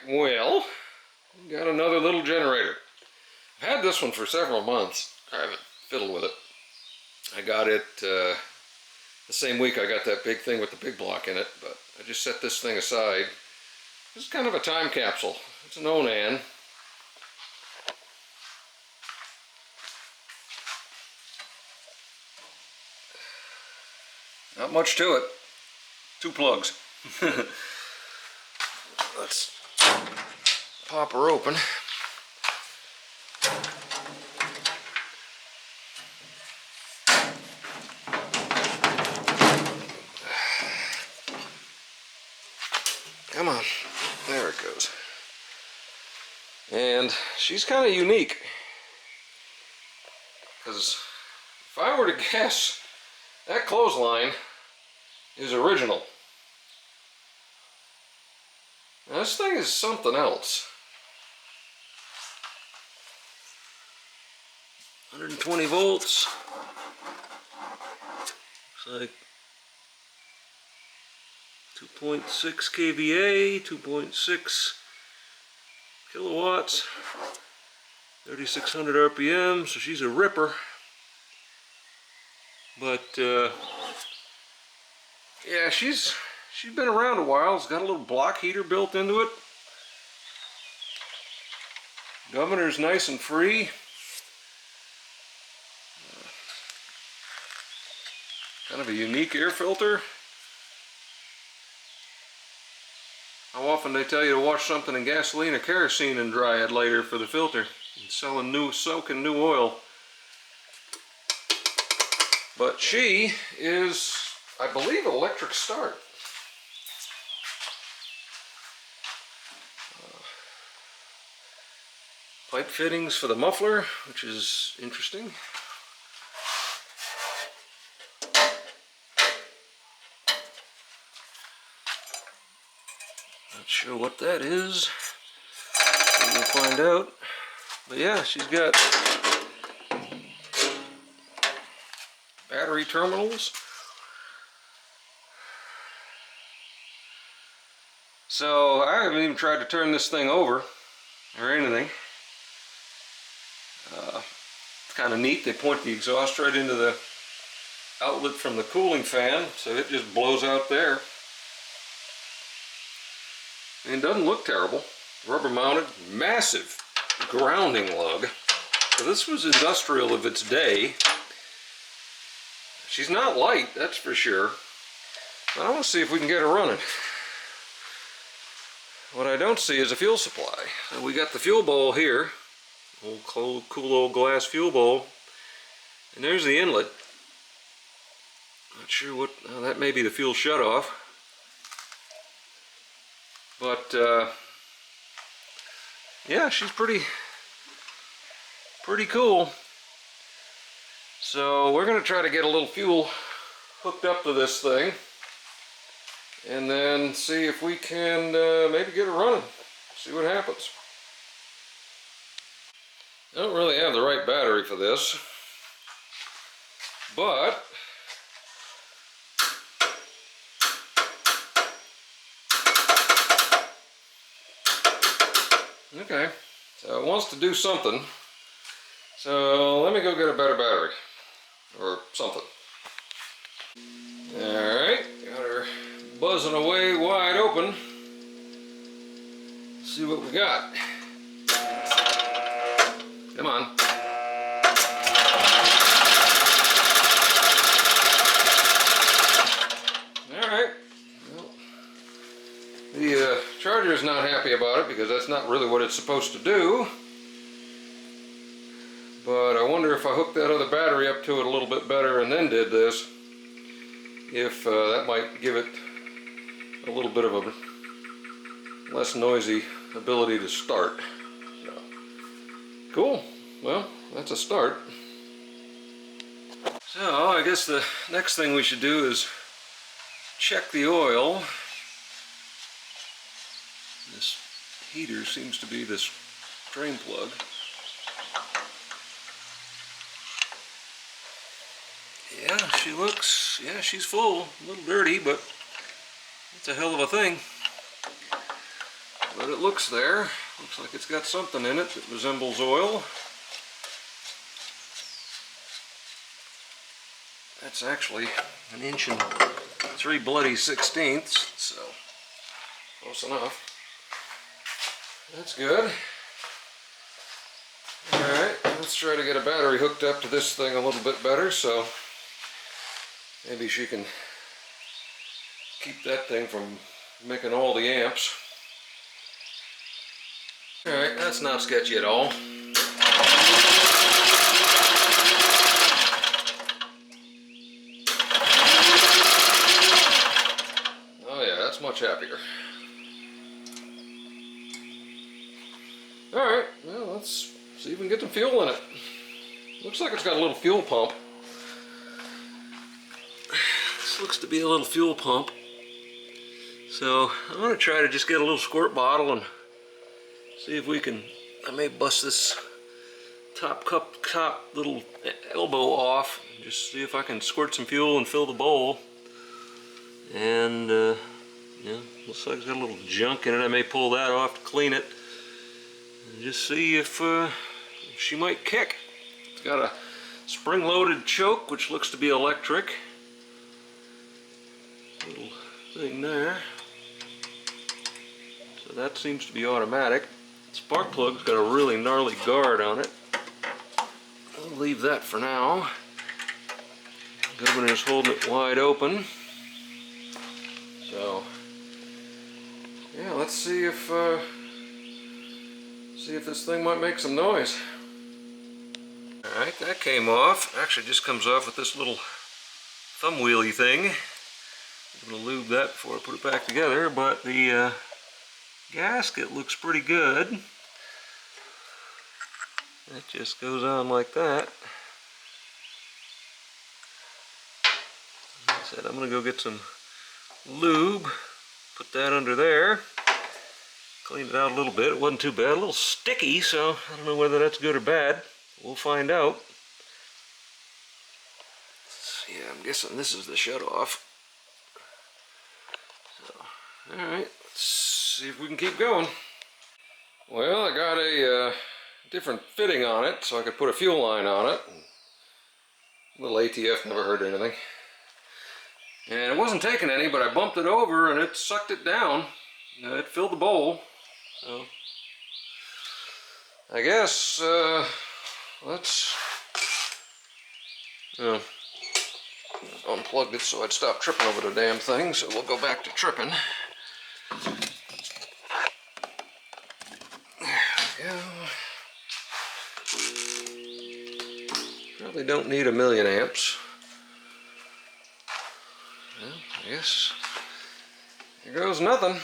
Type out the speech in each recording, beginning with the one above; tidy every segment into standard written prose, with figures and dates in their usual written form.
well, we got another little generator. I've had this one for several months. I haven't fiddled with it. I got it the same week I got that big thing with the big block in it, but I just set this thing aside. This is kind of a time capsule. It's an Onan. Not much to it. 2 plugs. Let's pop her open. Come on. There it goes. And she's kind of unique, because if I were to guess, that clothesline is original. Now, this thing is something else. 120 volts. Looks like 2.6 kVA, 2.6 kilowatts, 3,600 RPM, so she's a ripper. But yeah, she's been around a while. It's got a little block heater built into it. Governor's nice and free. Kind of a unique air filter. How often they tell you to wash something in gasoline or kerosene and dry it later for the filter, and soaking new oil. But she is, I believe, electric start. Pipe fittings for the muffler, which is interesting. Not sure what that is. We'll find out. But yeah, she's got battery terminals. So I haven't even tried to turn this thing over or anything. It's kind of neat. They point the exhaust right into the outlet from the cooling fan, so it just blows out there. And it doesn't look terrible. Rubber mounted, massive grounding lug. So this was industrial of its day. She's not light, that's for sure. But I want to see if we can get her running. What I don't see is a fuel supply. So we got the fuel bowl here. Old cool old glass fuel bowl. And there's the inlet. Not sure what, that may be the fuel shutoff. But yeah, she's pretty cool. So we're going to try to get a little fuel hooked up to this thing, and then see if we can maybe get it running. See what happens. I don't really have the right battery for this, but okay, so it wants to do something. So let me go get a better battery or something. Alright, got her buzzing away wide open. Let's see what we got. Come on. Alright. Well, the charger is not happy about it because that's not really what it's supposed to do. But I wonder if I hooked that other battery up to it a little bit better and then did this, if that might give it a little bit of a less noisy ability to start. So, cool. Well, that's a start. So I guess the next thing we should do is check the oil. This heater seems to be this drain plug. Yeah, she's full. A little dirty, but it's a hell of a thing. but it looks there. Looks like it's got something in it that resembles oil. That's actually 1 inch and 3 bloody/16ths, so close enough. That's good. Alright, let's try to get a battery hooked up to this thing a little bit better, so maybe she can keep that thing from making all the amps. Alright, that's not sketchy at all. Oh yeah, that's much happier. Alright, well, let's see if we can get some fuel in it. Looks like it's got a little fuel pump. This looks to be a little fuel pump. So I'm going to try to just get a little squirt bottle and see if we can, I may bust this top little elbow off. Just see if I can squirt some fuel and fill the bowl. And yeah, looks like it's got a little junk in it. I may pull that off to clean it. And just see if she might kick. It's got a spring-loaded choke, which looks to be electric. Little thing there. So that seems to be automatic. Spark plug's got a really gnarly guard on it. I'll leave that for now. Governor's holding it wide open. So yeah, let's see if this thing might make some noise. Alright, that came off. Actually just comes off with this little thumb wheelie thing. I'm going to lube that before I put it back together, but the gasket looks pretty good. That just goes on like that. Like I said, I'm going to go get some lube, put that under there, clean it out a little bit. It wasn't too bad, a little sticky, so I don't know whether that's good or bad. We'll find out. Yeah, I'm guessing this is the shut-off. So, alright, let's see if we can keep going. Well, I got a different fitting on it, so I could put a fuel line on it. Little ATF never heard anything. And it wasn't taking any, but I bumped it over and it sucked it down. It filled the bowl. So I guess let's unplugged it so I'd stop tripping over the damn thing, so we'll go back to tripping. There we go. Probably don't need 1,000,000 amps. Well, I guess here goes nothing.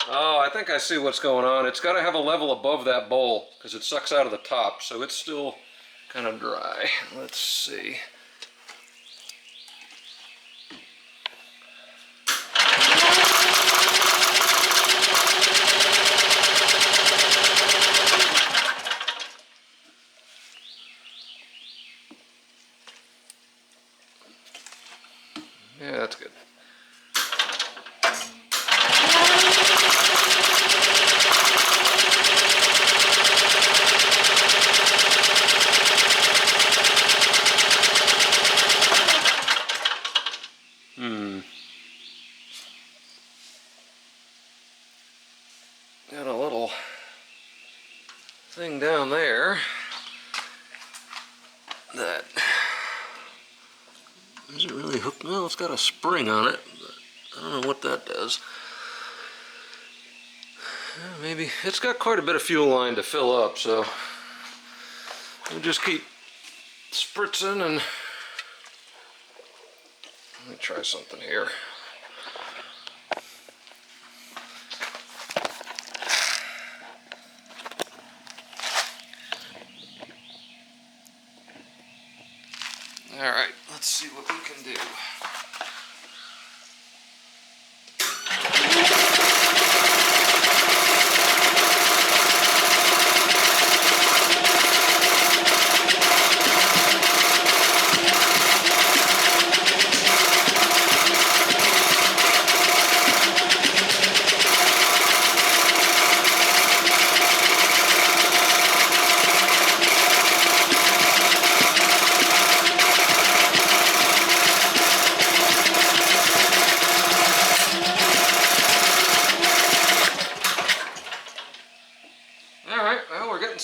Oh, I think I see what's going on. It's got to have a level above that bowl because it sucks out of the top, so it's still kind of dry. Let's see. Yeah, that's good. Got a little thing down there that isn't really hooked. Well, it's got a spring on it, but I don't know what that does. Maybe it's got quite a bit of fuel line to fill up, so we'll just keep spritzing. And let me try something here. Alright, let's see what we can do.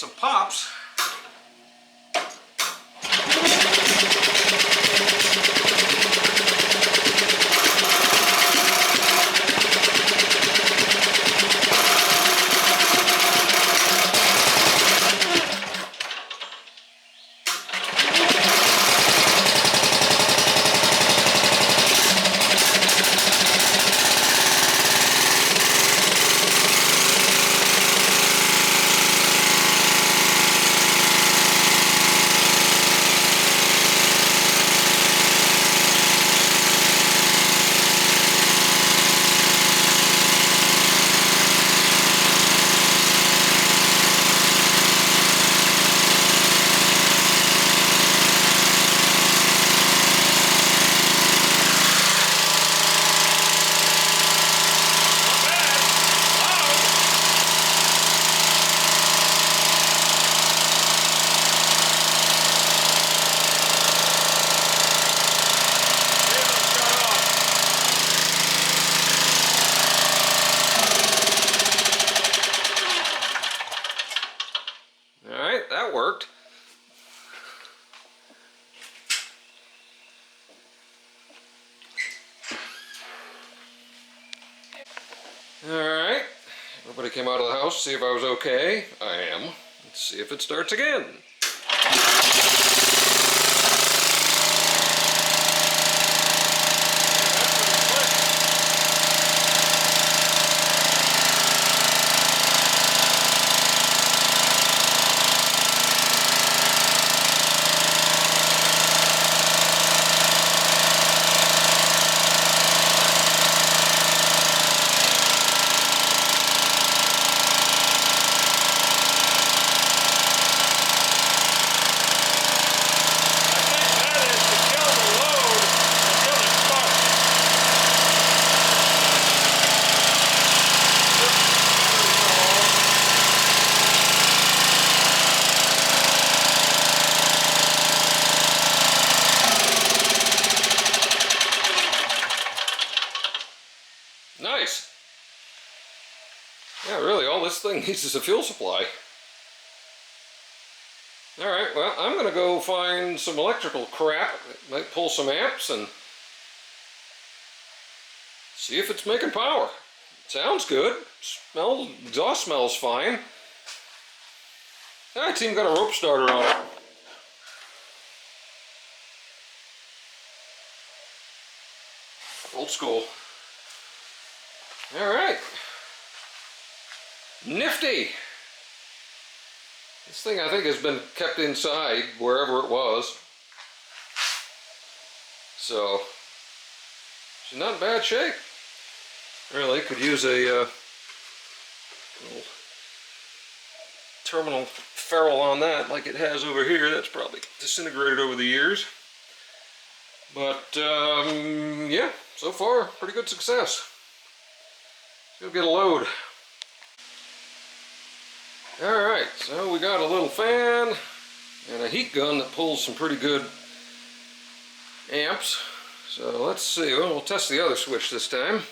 some pops. Alright, that worked. Alright, everybody came out of the house to see if I was okay. I am. Let's see if it starts again. Nice. Yeah, really, all this thing needs is a fuel supply. Alright, well, I'm going to go find some electrical crap. Might pull some amps and see if it's making power. Sounds good. Exhaust smells fine. It's even got a rope starter on it. Old school. Alright. Nifty. This thing I think has been kept inside wherever it was. So, she's not in bad shape. Really, could use a little terminal ferrule on that like it has over here. That's probably disintegrated over the years. But, yeah, so far, pretty good success. Let's go get a load. Alright, so we got a little fan and a heat gun that pulls some pretty good amps. So let's see, well, we'll test the other switch this time.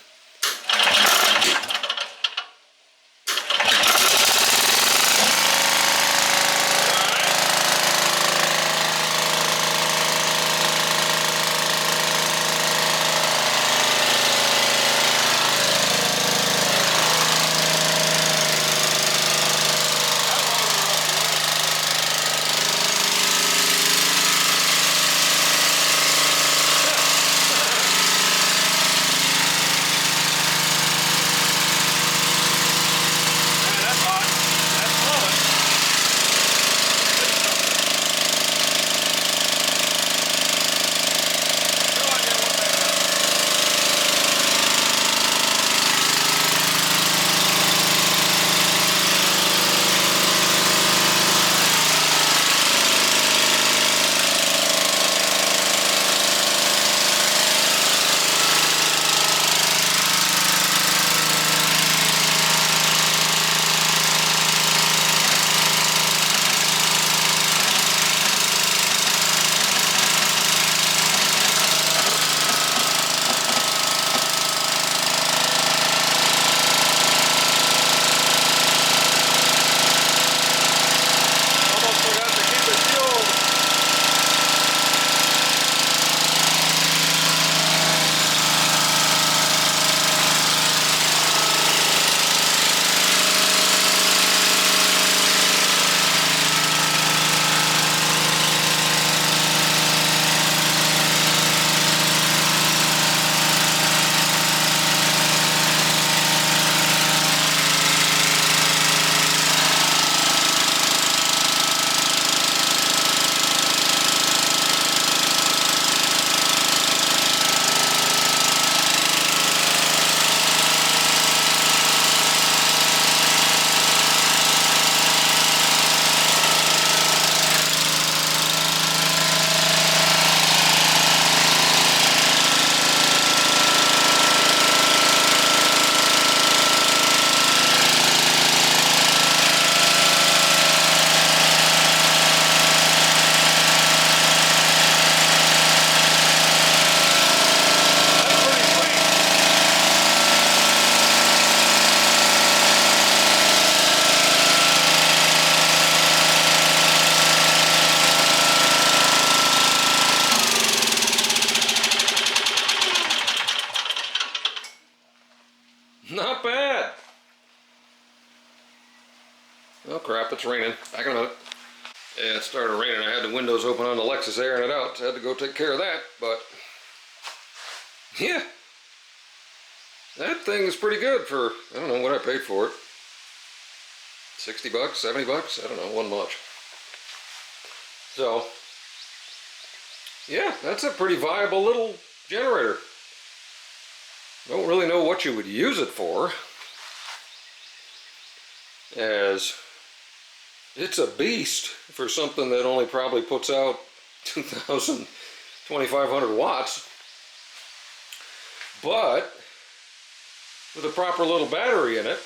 Oh crap, it's raining. Back in a minute. Yeah, it started raining. I had the windows open on the Lexus, airing it out. So I had to go take care of that, but yeah. That thing is pretty good for, I don't know what I paid for it. 60 bucks, 70 bucks? I don't know, wasn't much. So, yeah, that's a pretty viable little generator. Don't really know what you would use it for, as it's a beast for something that only probably puts out 2,000, 2,500 watts. But with a proper little battery in it,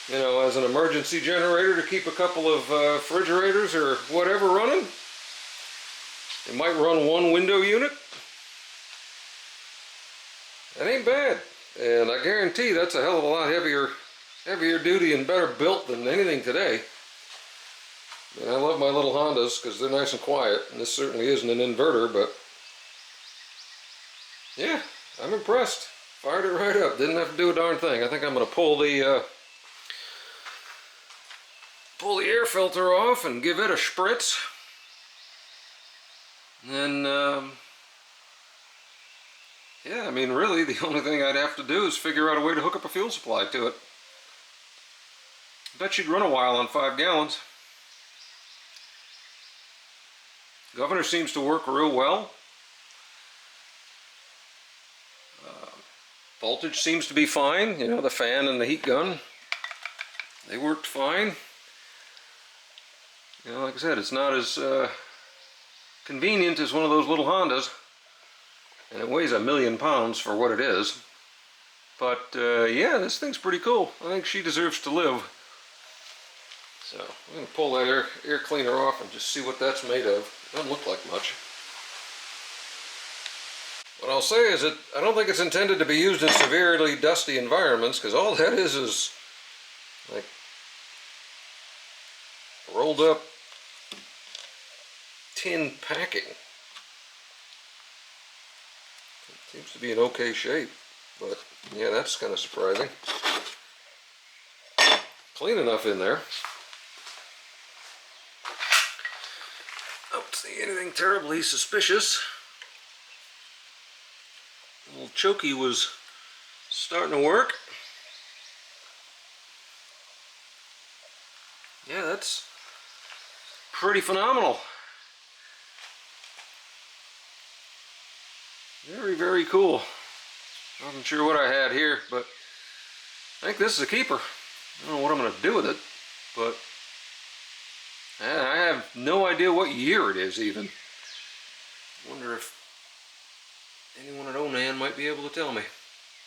you know, as an emergency generator to keep a couple of refrigerators or whatever running, it might run one window unit. That ain't bad. And I guarantee that's a hell of a lot heavier duty and better built than anything today. And I love my little Hondas because they're nice and quiet, and this certainly isn't an inverter, but yeah, I'm impressed. Fired it right up. Didn't have to do a darn thing. I think I'm going to pull the air filter off and give it a spritz. And then, yeah, I mean, really, the only thing I'd have to do is figure out a way to hook up a fuel supply to it. I bet she'd run a while on 5 gallons. Governor seems to work real well. Voltage seems to be fine. You know, the fan and the heat gun, they worked fine. You know, like I said, it's not as convenient as one of those little Hondas, and it weighs 1,000,000 pounds for what it is. But yeah, this thing's pretty cool. I think she deserves to live. So I'm going to pull that air cleaner off and just see what that's made of. It doesn't look like much. What I'll say is that I don't think it's intended to be used in severely dusty environments, because all that is like rolled up tin packing. It seems to be in okay shape, but yeah, that's kind of surprising. Clean enough in there. I don't see anything terribly suspicious. Little chokey was starting to work. Yeah, that's pretty phenomenal. Very, very cool. Wasn't sure what I had here, but I think this is a keeper. I don't know what I'm going to do with it, but I have no idea what year it is even. Wonder if anyone at Onan might be able to tell me.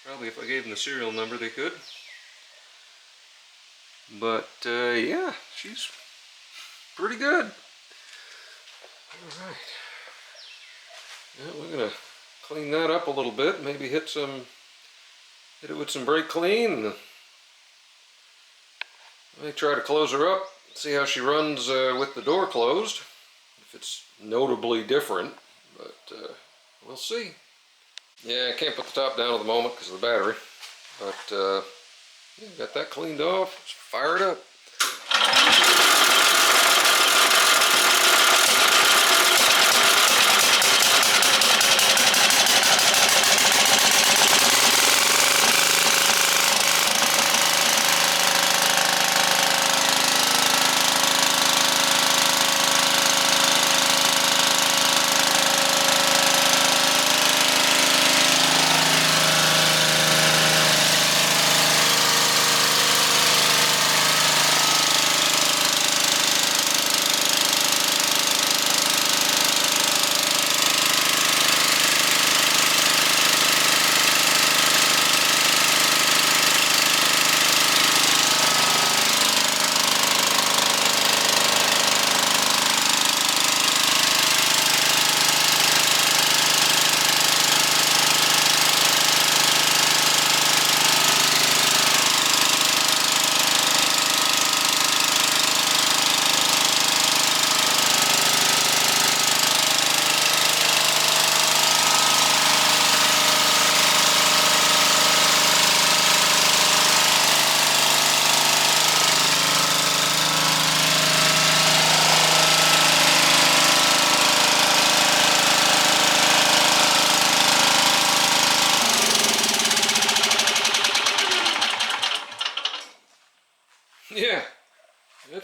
Probably if I gave them the serial number they could. But yeah, she's pretty good. Alright. Yeah, we're going to clean that up a little bit. Maybe hit it with some brake clean. Let me try to close her up. See how she runs with the door closed. If it's notably different. But we'll see. Yeah, I can't put the top down at the moment because of the battery, but yeah, got that cleaned off. Let's fire it up.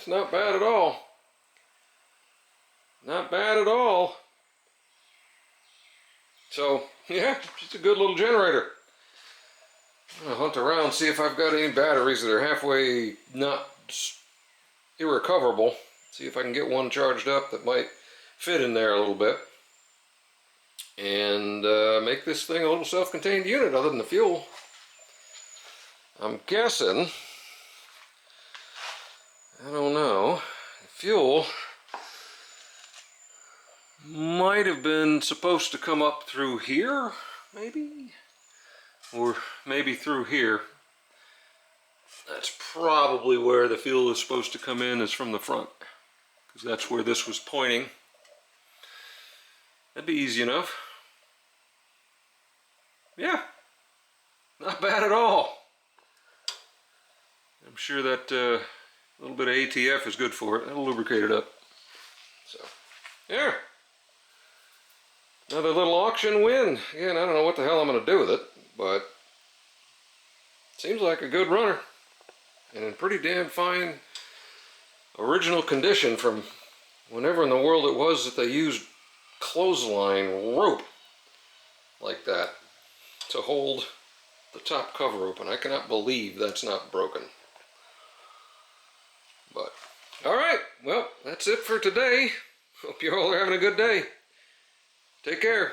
That's not bad at all. Not bad at all. So, yeah, just a good little generator. I'm gonna hunt around, see if I've got any batteries that are halfway not irrecoverable. See if I can get one charged up that might fit in there a little bit. And make this thing a little self-contained unit other than the fuel. I'm guessing, I don't know, fuel might have been supposed to come up through here, maybe? Or maybe through here. That's probably where the fuel is supposed to come in, is from the front, because that's where this was pointing. That'd be easy enough. Yeah, not bad at all. I'm sure that little bit of ATF is good for it. That'll lubricate it up. So, yeah. Another little auction win. Again, I don't know what the hell I'm going to do with it, but seems like a good runner. And in pretty damn fine original condition from whenever in the world it was that they used clothesline rope like that to hold the top cover open. I cannot believe that's not broken. But, alright, well, that's it for today. Hope you all are having a good day. Take care.